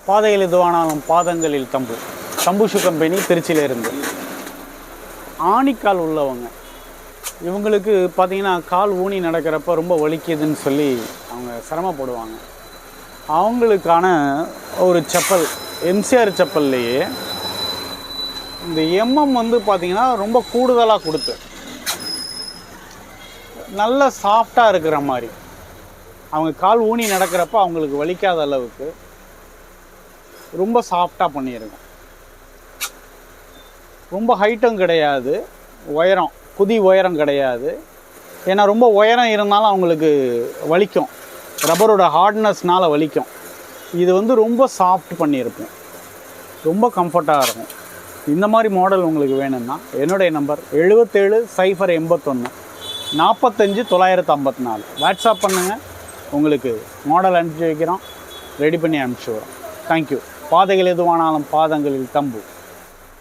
பாதைகள் எதுவானாலும் பாதங்களில் தம்பு. தம்புஷு கம்பெனி திருச்சியிலேருந்து. ஆணிக்கால் உள்ளவங்க இவங்களுக்கு பார்த்திங்கன்னா கால் ஊனி நடக்கிறப்ப ரொம்ப வலிக்குதுன்னு சொல்லி அவங்க சிரமப்படுவாங்க. அவங்களுக்கான ஒரு செப்பல், எம்சிஆர் செப்பல்லையே இந்த வந்து பார்த்திங்கன்னா ரொம்ப கூடுதலாக கொடுத்து நல்ல சாஃப்டாக இருக்கிற மாதிரி, அவங்க கால் ஊனி நடக்கிறப்ப அவங்களுக்கு வலிக்காத அளவுக்கு ரொம்ப சாஃப்டாக பண்ணியிருக்கோம். ரொம்ப ஹைட்டும் கிடையாது, உயரம் குதி உயரம் கிடையாது. ஏன்னா ரொம்ப உயரம் இருந்தாலும் அவங்களுக்கு வலிக்கும், ரப்பரோட ஹார்ட்னஸ்னால் வலிக்கும். இது ரொம்ப சாஃப்ட் பண்ணியிருப்போம், ரொம்ப கம்ஃபர்ட்டாக இருக்கும். இந்த மாதிரி மாடல் உங்களுக்கு வேணும்னா என்னுடைய நம்பர் 77 081 45 954. வாட்ஸ்அப் பண்ணுங்கள், உங்களுக்கு மாடல் அனுப்பிச்சி வைக்கிறோம், ரெடி பண்ணி அனுப்பிச்சி வரோம். தேங்க்யூ. பாதைகள் எதுவானாலும் பாதங்களில் தம்பு.